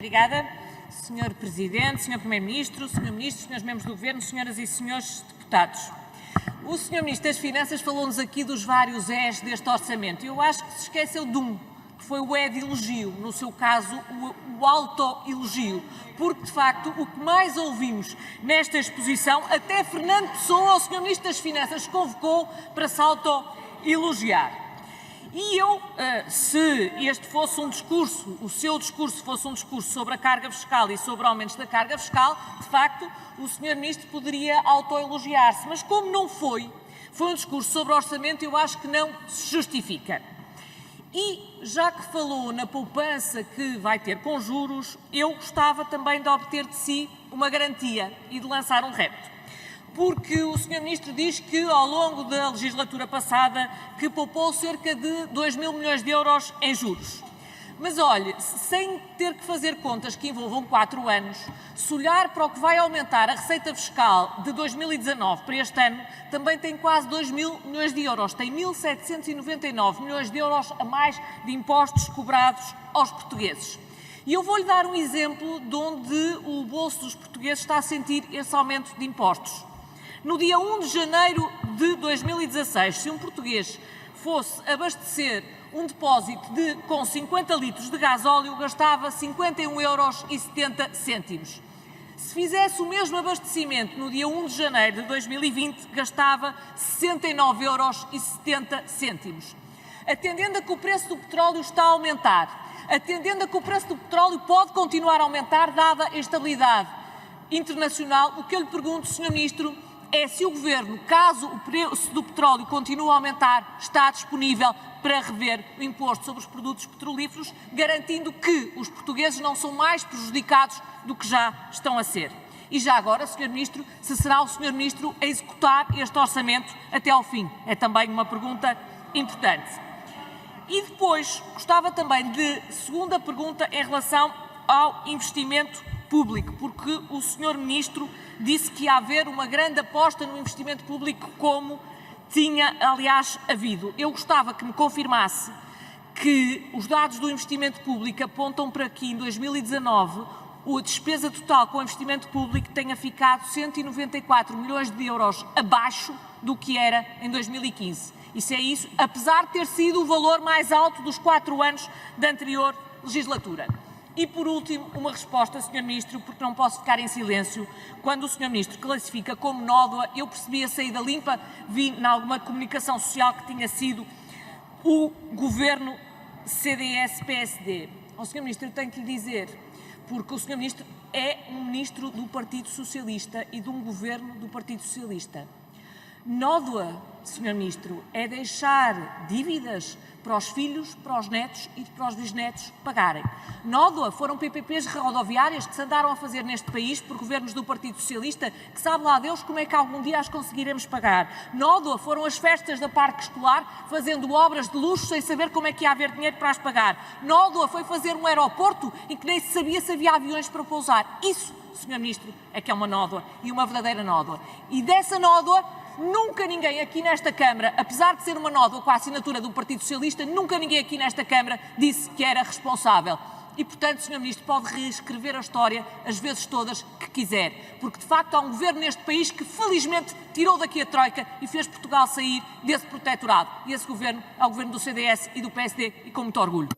Obrigada, Sr. Presidente, Sr. Primeiro-Ministro, Sr. Ministro, Srs. Membros do Governo, Senhoras e Srs. Deputados. O Sr. Ministro das Finanças falou-nos aqui dos vários E's deste orçamento. Eu acho que se esqueceu de um, que foi o E de elogio, no seu caso, o autoelogio. Porque, de facto, o que mais ouvimos nesta exposição, até Fernando Pessoa, o Sr. Ministro das Finanças, convocou para se autoelogiar. E eu, se este fosse um discurso, o seu discurso fosse um discurso sobre a carga fiscal e sobre aumentos da carga fiscal, de facto, o Sr. Ministro poderia autoelogiar-se. Mas como não foi um discurso sobre orçamento, eu acho que não se justifica. E, já que falou na poupança que vai ter com juros, eu gostava também de obter de si uma garantia e de lançar um repto. Porque o Sr. Ministro diz que, ao longo da legislatura passada, que poupou cerca de 2 mil milhões de euros em juros. Mas, olhe, sem ter que fazer contas que envolvam 4 anos, se olhar para o que vai aumentar a receita fiscal de 2019 para este ano, também tem quase 2 mil milhões de euros. Tem 1.799 milhões de euros a mais de impostos cobrados aos portugueses. E eu vou-lhe dar um exemplo de onde o bolso dos portugueses está a sentir esse aumento de impostos. No dia 1 de janeiro de 2016, se um português fosse abastecer um depósito com 50 litros de gasóleo, gastava 51,70 euros. Se fizesse o mesmo abastecimento no dia 1 de janeiro de 2020, gastava 69,70 euros. Atendendo a que o preço do petróleo está a aumentar, atendendo a que o preço do petróleo pode continuar a aumentar, dada a estabilidade internacional, o que eu lhe pergunto, Sr. Ministro, é se o Governo, caso o preço do petróleo continue a aumentar, está disponível para rever o imposto sobre os produtos petrolíferos, garantindo que os portugueses não são mais prejudicados do que já estão a ser. E já agora, Sr. Ministro, se será o Sr. Ministro a executar este orçamento até ao fim? É também uma pergunta importante. E depois, gostava também de segunda pergunta em relação ao investimento público, porque o Sr. Ministro disse que ia haver uma grande aposta no investimento público, como tinha, aliás, havido. Eu gostava que me confirmasse que os dados do investimento público apontam para que, em 2019, a despesa total com o investimento público tenha ficado 194 milhões de euros abaixo do que era em 2015. Isso é isso, apesar de ter sido o valor mais alto dos 4 anos da anterior legislatura. E, por último, uma resposta, Sr. Ministro, porque não posso ficar em silêncio. Quando o Sr. Ministro classifica como nódoa, eu percebi a saída limpa, vi em alguma comunicação social que tinha sido o governo CDS-PSD. Ao Sr. Ministro, eu tenho que lhe dizer, porque o Sr. Ministro é um ministro do Partido Socialista e de um governo do Partido Socialista. Nódoa, Sr. Ministro, é deixar dívidas para os filhos, para os netos e para os bisnetos pagarem. Nódoa foram PPPs rodoviárias que se andaram a fazer neste país por governos do Partido Socialista, que sabe lá Deus como é que algum dia as conseguiremos pagar. Nódoa foram as festas da parque escolar, fazendo obras de luxo sem saber como é que ia haver dinheiro para as pagar. Nódoa foi fazer um aeroporto em que nem se sabia se havia aviões para pousar. Isso, Sr. Ministro, é que é uma nódoa e uma verdadeira nódoa. E dessa nódoa, nunca ninguém aqui nesta Câmara, apesar de ser uma nódoa com a assinatura do Partido Socialista, nunca ninguém aqui nesta Câmara disse que era responsável. E, portanto, Sr. Ministro, pode reescrever a história as vezes todas que quiser. Porque, de facto, há um governo neste país que, felizmente, tirou daqui a Troika e fez Portugal sair desse protetorado. E esse governo é o governo do CDS e do PSD, e com muito orgulho.